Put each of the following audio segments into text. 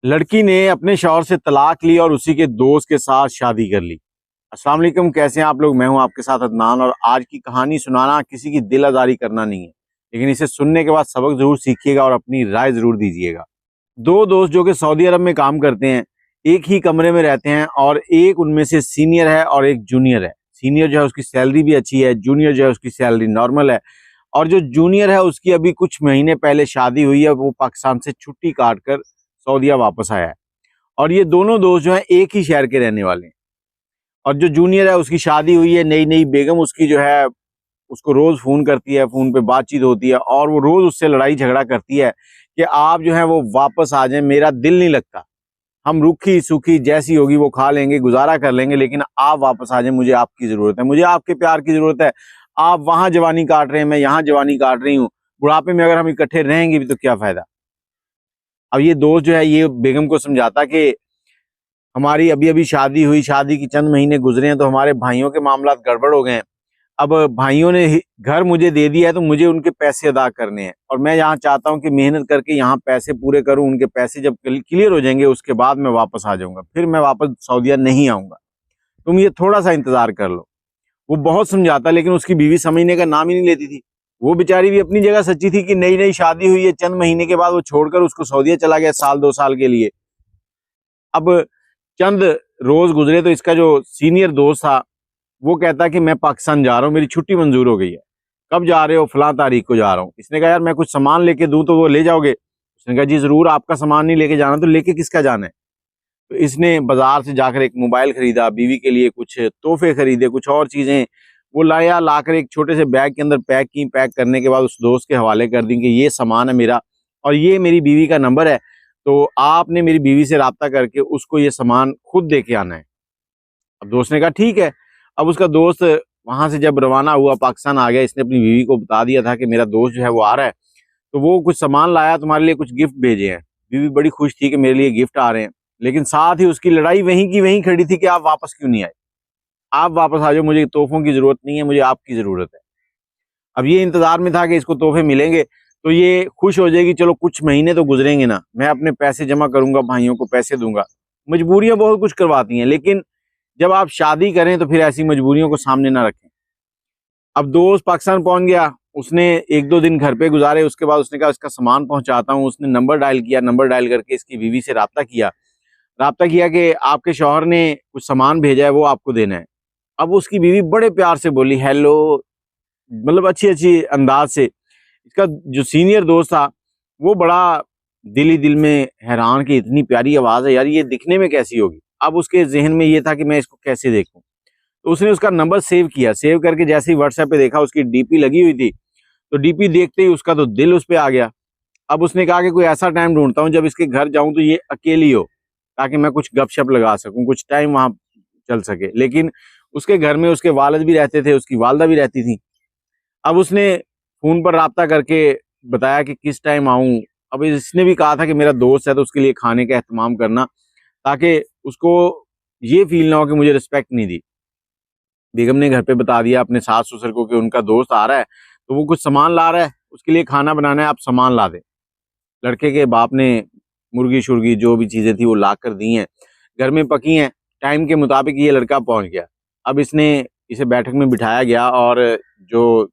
लड़की ने अपने शौहर से तलाक ली और उसी के दोस्त के साथ शादी कर ली। अस्सलाम वालेकुम, कैसे हैं आप लोग। मैं हूं आपके साथ अदनान और आज की कहानी सुनाना किसी की दिल आजारी करना नहीं है, लेकिन इसे सुनने के बाद सबक जरूर सीखिएगा और अपनी राय जरूर दीजिएगा। दो दोस्त जो कि सऊदी अरब में काम करते हैं, एक ही कमरे में रहते हैं और एक उनमें से सीनियर है और एक जूनियर है। सीनियर जो है उसकी सैलरी भी अच्छी है, जूनियर जो है उसकी सैलरी नॉर्मल है। और जो जूनियर है उसकी अभी कुछ महीने पहले शादी हुई है, वो पाकिस्तान से छुट्टी काट कर सऊदीया वापस आया है। और ये दोनों दोस्त जो हैं एक ही शहर के रहने वाले हैं। और जो जूनियर है उसकी शादी हुई है, नई नई बेगम उसकी जो है उसको रोज फोन करती है, फोन पे बातचीत होती है और वो रोज उससे लड़ाई झगड़ा करती है कि आप जो है वो वापस आ जाएं, मेरा दिल नहीं लगता। हम रूखी सूखी जैसी होगी वो खा लेंगे, गुजारा कर लेंगे, लेकिन आप वापस आ जाएं, मुझे आपकी जरूरत है, मुझे आपके प्यार की जरूरत है। आप वहां जवानी काट रहे हैं, मैं यहाँ जवानी काट रही हूँ। बुढ़ापे में अगर हम इकट्ठे रहेंगे भी तो क्या फायदा। अब ये दोस्त जो है ये बेगम को समझाता कि हमारी अभी अभी शादी हुई, शादी की चंद महीने गुजरे हैं तो हमारे भाइयों के मामलात गड़बड़ हो गए हैं। अब भाइयों ने घर मुझे दे दिया है तो मुझे उनके पैसे अदा करने हैं और मैं यहाँ चाहता हूँ कि मेहनत करके यहाँ पैसे पूरे करूँ। उनके पैसे जब क्लियर हो जाएंगे उसके बाद मैं वापस आ जाऊंगा, फिर मैं वापस सऊदीया नहीं आऊंगा, तुम ये थोड़ा सा इंतजार कर लो। वो बहुत समझाता लेकिन उसकी बीवी समझने का नाम ही नहीं लेती थी। वो बेचारी भी अपनी जगह सच्ची थी कि नई नई शादी हुई है, चंद महीने के बाद वो छोड़कर उसको सऊदीया चला गया साल दो साल के लिए। अब चंद रोज गुजरे तो इसका जो सीनियर दोस्त था वो कहता कि मैं पाकिस्तान जा रहा हूँ, मेरी छुट्टी मंजूर हो गई है। कब जा रहे हो? फलां तारीख को जा रहा हूँ। इसने कहा यार मैं कुछ सामान लेके दूं तो वो ले जाओगे? उसने कहा जी जरूर, आपका सामान नहीं लेके जाना तो लेके किसका जाना है। तो इसने बाजार से जाकर एक मोबाइल खरीदा, बीवी के लिए कुछ तोहफे खरीदे, कुछ और चीजें वो लाया, लाकर एक छोटे से बैग के अंदर पैक की। पैक करने के बाद उस दोस्त के हवाले कर दी कि ये सामान है मेरा और ये मेरी बीवी का नंबर है, तो आपने मेरी बीवी से राब्ता करके उसको ये सामान खुद दे के आना है। अब दोस्त ने कहा ठीक है। अब उसका दोस्त वहां से जब रवाना हुआ पाकिस्तान आ गया, इसने अपनी बीवी को बता दिया था कि मेरा दोस्त जो है वो आ रहा है, तो वो कुछ सामान लाया, तुम्हारे लिए कुछ गिफ्ट भेजे हैं। बीवी बड़ी खुश थी कि मेरे लिए गिफ्ट आ रहे हैं, लेकिन साथ ही उसकी लड़ाई वहीं की वहीं खड़ी थी कि आप वापस क्यों नहीं आए, आप वापस आ जाओ, मुझे तोहफों की जरूरत नहीं है, मुझे आपकी जरूरत है। अब ये इंतजार में था कि इसको तोहफे मिलेंगे तो ये खुश हो जाएगी, चलो कुछ महीने तो गुजरेंगे ना, मैं अपने पैसे जमा करूंगा, भाइयों को पैसे दूंगा। मजबूरियां बहुत कुछ करवाती हैं, लेकिन जब आप शादी करें तो फिर ऐसी मजबूरियों को सामने ना रखें। अब दोस्त पाकिस्तान पहुंच गया, उसने एक दो दिन घर पे गुजारे, उसके बाद उसने कहा इसका सामान पहुंचाता हूँ। उसने नंबर डायल किया, नंबर डायल करके इसकी बीवी से राब्ता किया कि आपके शौहर ने कुछ सामान भेजा है, वो आपको देना है। अब उसकी बीवी बड़े प्यार से बोली हेलो, मतलब अच्छी अच्छी अंदाज से। इसका जो सीनियर दोस्त था वो बड़ा दिल ही दिल में हैरान कि इतनी प्यारी आवाज है यार, ये दिखने में कैसी होगी। अब उसके जहन में ये था कि मैं इसको कैसे देखूं, तो उसने उसका नंबर सेव किया। सेव करके जैसे ही व्हाट्सएप पे देखा उसकी डीपी लगी हुई थी, तो डीपी देखते ही उसका तो दिल उस पे आ गया। अब उसने कहा कि कोई ऐसा टाइम ढूंढता हूँ जब इसके घर जाऊं तो ये अकेली हो, ताकि मैं कुछ गपशप लगा सकूं, कुछ टाइम वहां चल सके। लेकिन उसके घर में उसके वालिद भी रहते थे, उसकी वालदा भी रहती थी। अब उसने फोन पर राब्ता करके बताया कि किस टाइम आऊं। अब इसने भी कहा था कि मेरा दोस्त है तो उसके लिए खाने का एहतमाम करना, ताकि उसको ये फील ना हो कि मुझे रिस्पेक्ट नहीं दी। बेगम ने घर पे बता दिया अपने सास ससुर को कि उनका दोस्त आ रहा है, तो वो कुछ सामान ला रहा है, उसके लिए खाना बनाना है, आप सामान ला दे। लड़के के बाप ने मुर्गी शुर्गी जो भी चीजें थी वो ला कर दी हैं, घर में पकी हैं। टाइम के मुताबिक ये लड़का पहुंच गया। अब इसे बैठक में बिठाया गया और जो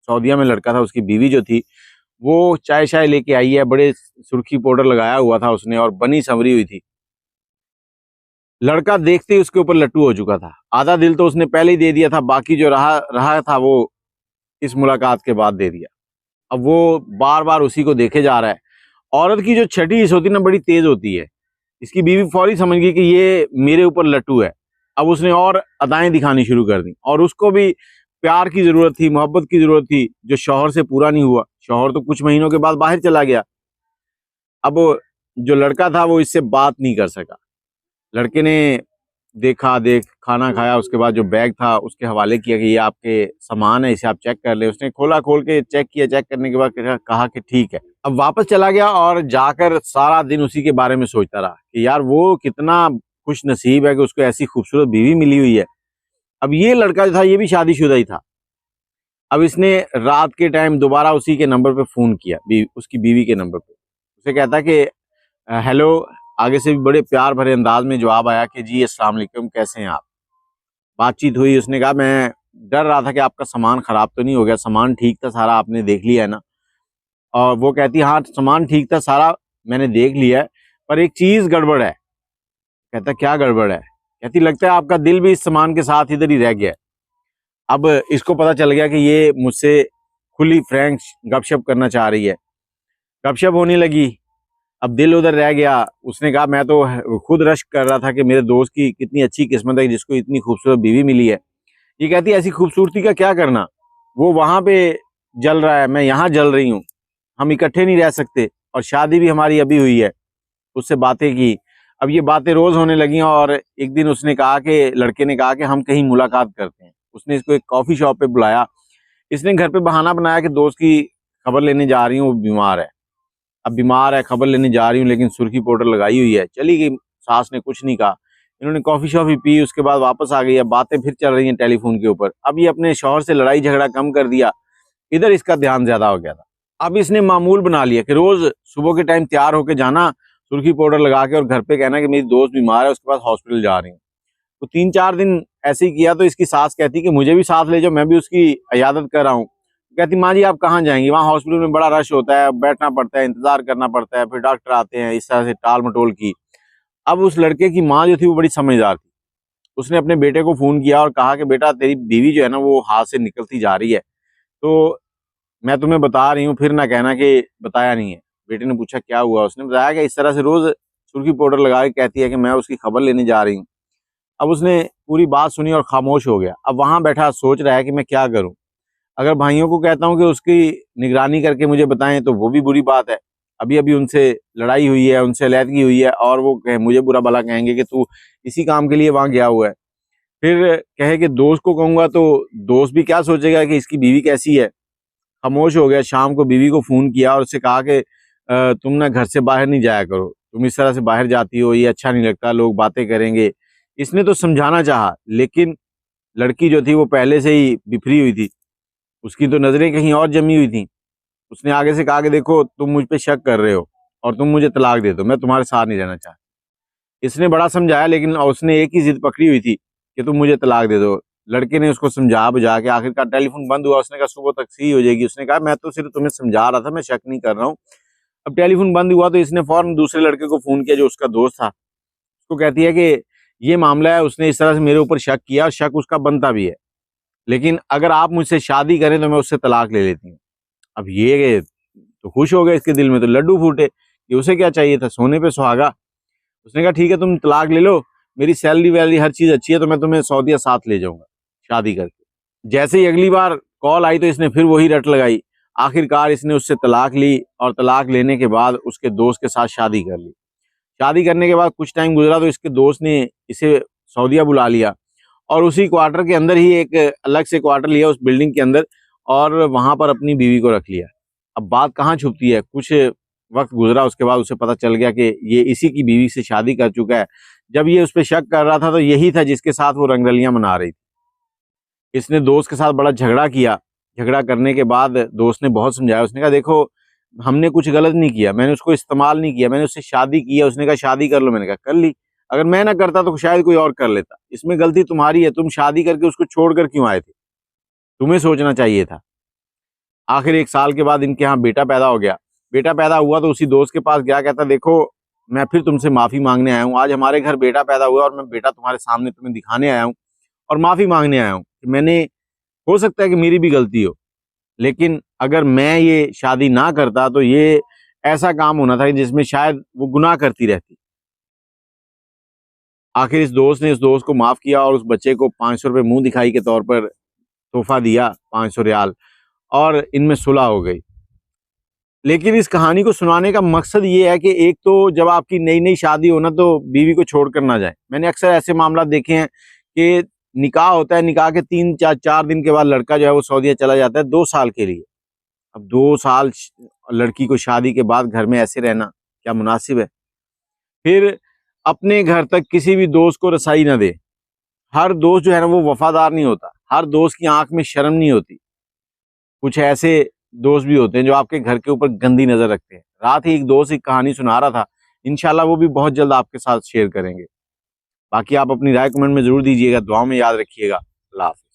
सऊदीया में लड़का था उसकी बीवी जो थी वो चाय शाय लेके आई है, बड़े सुर्खी पाउडर लगाया हुआ था उसने और बनी संवरी हुई थी। लड़का देखते ही उसके ऊपर लट्टू हो चुका था। आधा दिल तो उसने पहले ही दे दिया था, बाकी जो रहा रहा था वो इस मुलाकात के बाद दे दिया। अब वो बार बार उसी को देखे जा रहा है। औरत की जो छठी हिस्स होती है ना बड़ी तेज होती है। इसकी बीवी फौरी समझ गई कि ये मेरे ऊपर लट्टू है। अब उसने और अदाएं दिखानी शुरू कर दी और उसको भी प्यार की जरूरत थी, मोहब्बत की जरूरत थी, जो शौहर से पूरा नहीं हुआ। शौहर तो कुछ महीनों के बाद बाहर चला गया। अब जो लड़का था वो इससे बात नहीं कर सका। लड़के ने खाना खाया, उसके बाद जो बैग था उसके हवाले किया कि ये आपके सामान है, इसे आप चेक कर ले। उसने खोल के चेक किया, चेक करने के बाद कहा कि ठीक है। अब वापस चला गया और जाकर सारा दिन उसी के बारे में सोचता रहा कि यार वो कितना खुश नसीब है कि उसको ऐसी खूबसूरत बीवी मिली हुई है। अब ये लड़का जो था ये भी शादीशुदा ही था। अब इसने रात के टाइम दोबारा उसी के नंबर पे फोन किया, उसकी बीवी के नंबर पे। उसे कहता कि हेलो, आगे से भी बड़े प्यार भरे अंदाज में जवाब आया कि जी अस्सलाम वालेकुम, कैसे हैं आप। बातचीत हुई, उसने कहा मैं डर रहा था कि आपका सामान ख़राब तो नहीं हो गया, सामान ठीक था सारा, आपने देख लिया है ना। और वो कहती हाँ सामान ठीक था सारा, मैंने देख लिया है, पर एक चीज़ गड़बड़ है। कहता क्या गड़बड़ है। कहती लगता है आपका दिल भी इस सामान के साथ इधर ही रह गया है। अब इसको पता चल गया कि ये मुझसे खुली फ्रैंक गपशप करना चाह रही है। गपशप होने लगी, अब दिल उधर रह गया। उसने कहा मैं तो खुद रश्क कर रहा था कि मेरे दोस्त की कितनी अच्छी किस्मत है जिसको इतनी खूबसूरत बीवी मिली है। ये कहती है ऐसी खूबसूरती का क्या करना, वो वहां पे जल रहा है, मैं यहाँ जल रही हूँ, हम इकट्ठे नहीं रह सकते, और शादी भी हमारी अभी हुई है। उससे बातें की, अब ये बातें रोज होने लगी। और एक दिन उसने कहा कि लड़के ने कहा कि हम कहीं मुलाकात करते हैं। उसने इसको एक कॉफी शॉप पे बुलाया। इसने घर पे बहाना बनाया कि दोस्त की खबर लेने जा रही हूँ, वो बीमार है। अब बीमार है, खबर लेने जा रही हूँ, लेकिन सुर्खी पाउडर लगाई हुई है। चली गई, सास ने कुछ नहीं कहा। इन्होंने कॉफी शॉफी पी, उसके बाद वापस आ गई। अब बातें फिर चल रही हैं टेलीफोन के ऊपर। अब ये अपने शौहर से लड़ाई झगड़ा कम कर दिया, इधर इसका ध्यान ज्यादा हो गया था। अब इसने मामूल बना लिया कि रोज सुबह के टाइम तैयार होके जाना, सुर्खी पाउडर लगा के, और घर पे कहना कि मेरी दोस्त बीमार है, उसके पास हॉस्पिटल जा रही हूँ। तो 3-4 दिन ऐसे ही किया, तो इसकी सास कहती कि मुझे भी साथ ले जाओ, मैं भी उसकी इयादत कर रहा हूँ। कहती माँ जी आप कहाँ जाएंगी, वहाँ हॉस्पिटल में बड़ा रश होता है, बैठना पड़ता है, इंतजार करना पड़ता है, फिर डॉक्टर आते हैं, इस तरह से टाल मटोल की। अब उस लड़के की माँ जो थी वो बड़ी समझदार थी। उसने अपने बेटे को फोन किया और कहा कि बेटा तेरी बीवी जो है ना वो हाथ से निकलती जा रही है, तो मैं तुम्हें बता रही हूँ, फिर ना कहना कि बताया नहीं है। बेटे ने पूछा क्या हुआ, उसने बताया कि इस तरह से रोज सुर्खी पाउडर लगा के कहती है कि मैं उसकी खबर लेने जा रही हूँ। अब उसने पूरी बात सुनी और खामोश हो गया। अब वहां बैठा सोच रहा है कि मैं क्या करूं। अगर भाइयों को कहता हूं कि उसकी निगरानी करके मुझे बताएं तो वो भी बुरी बात है, अभी अभी उनसे लड़ाई हुई है, उनसे अलहदगी हुई है, और वो मुझे बुरा भला कहेंगे कि तू इसी काम के लिए वहां गया हुआ है। फिर कहे कि दोस्त को कहूंगा तो दोस्त भी क्या सोचेगा कि इसकी बीवी कैसी है। खामोश हो गया। शाम को बीवी को फोन किया और उससे कहा कि तुम ना घर से बाहर नहीं जाया करो, तुम इस तरह से बाहर जाती हो, ये अच्छा नहीं लगता, लोग बातें करेंगे। इसने तो समझाना चाहा, लेकिन लड़की जो थी वो पहले से ही बिफरी हुई थी, उसकी तो नजरें कहीं और जमी हुई थी। उसने आगे से कहा कि देखो तुम मुझ पे शक कर रहे हो और तुम मुझे तलाक दे दो, मैं तुम्हारे साथ नहीं रहना चाहता। इसने बड़ा समझाया, लेकिन उसने एक ही जिद पकड़ी हुई थी कि तुम मुझे तलाक दे दो। लड़के ने उसको समझा बुझा के आखिरकार टेलीफोन बंद हुआ। उसने कहा सुबह तक सही हो जाएगी। उसने कहा मैं तो सिर्फ तुम्हें समझा रहा था, मैं शक नहीं कर रहा हूँ। अब टेलीफोन बंद हुआ तो इसने फौरन दूसरे लड़के को फोन किया जो उसका दोस्त था। उसको कहती है कि ये मामला है, उसने इस तरह से मेरे ऊपर शक किया, और शक उसका बनता भी है, लेकिन अगर आप मुझसे शादी करें तो मैं उससे तलाक ले लेती हूँ। अब ये तो खुश हो गए, इसके दिल में तो लड्डू फूटे कि उसे क्या चाहिए था, सोने पे सुहागा। उसने कहा ठीक है तुम तलाक ले लो, मेरी सैलरी वैलरी हर चीज अच्छी है, तो मैं तुम्हें सऊदीया साथ ले जाऊंगा शादी करके। जैसे ही अगली बार कॉल आई तो इसने फिर वही रट लगाई। आखिरकार इसने उससे तलाक ली, और तलाक लेने के बाद उसके दोस्त के साथ शादी कर ली। शादी करने के बाद कुछ टाइम गुजरा तो इसके दोस्त ने इसे सऊदीया बुला लिया, और उसी क्वार्टर के अंदर ही एक अलग से क्वार्टर लिया उस बिल्डिंग के अंदर, और वहां पर अपनी बीवी को रख लिया। अब बात कहाँ छुपती है, कुछ वक्त गुजरा उसके बाद उसे पता चल गया कि ये इसी की बीवी से शादी कर चुका है। जब ये उस पर शक कर रहा था तो यही था जिसके साथ वो रंगरलियां मना रही थी। इसने दोस्त के साथ बड़ा झगड़ा किया। झगड़ा करने के बाद दोस्त ने बहुत समझाया। उसने कहा देखो हमने कुछ गलत नहीं किया, मैंने उसको इस्तेमाल नहीं किया, मैंने उससे शादी की है। उसने कहा शादी कर लो, मैंने कहा कर ली, अगर मैं ना करता तो शायद कोई और कर लेता, इसमें गलती तुम्हारी है, तुम शादी करके उसको छोड़कर क्यों आए थे, तुम्हें सोचना चाहिए था। आखिर 1 साल के बाद इनके यहाँ बेटा पैदा हो गया। बेटा पैदा हुआ तो उसी दोस्त के पास गया, कहता देखो मैं फिर तुमसे माफी मांगने आया हूँ, आज हमारे घर बेटा पैदा हुआ और मैं बेटा तुम्हारे सामने तुम्हें दिखाने आया हूँ और माफी मांगने आया हूँ कि मैंने, हो सकता है कि मेरी भी गलती हो, लेकिन अगर मैं ये शादी ना करता तो ये ऐसा काम होना था जिसमें शायद वो गुनाह करती रहती। आखिर इस दोस्त ने उस दोस्त को माफ किया और उस बच्चे को 500 रुपये मुंह दिखाई के तौर पर तोहफा दिया, 500 रियाल, और इनमें सुलह हो गई। लेकिन इस कहानी को सुनाने का मकसद ये है कि एक तो जब आपकी नई नई शादी हो ना तो बीवी को छोड़कर ना जाए। मैंने अक्सर ऐसे मामला देखे हैं कि निकाह होता है, निकाह के 3-4 दिन के बाद लड़का जो है वो सऊदीया चला जाता है 2 साल के लिए। अब 2 साल लड़की को शादी के बाद घर में ऐसे रहना क्या मुनासिब है। फिर अपने घर तक किसी भी दोस्त को रसाई ना दे। हर दोस्त जो है ना वो वफादार नहीं होता, हर दोस्त की आंख में शर्म नहीं होती। कुछ ऐसे दोस्त भी होते हैं जो आपके घर के ऊपर गंदी नजर रखते हैं। रात ही एक दोस्त एक कहानी सुना रहा था इंशाल्लाह वो भी बहुत जल्द आपके साथ शेयर करेंगे। बाकी आप अपनी राय कमेंट में जरूर दीजिएगा, दुआ में याद रखिएगा। अल्लाह हाफ़िज़।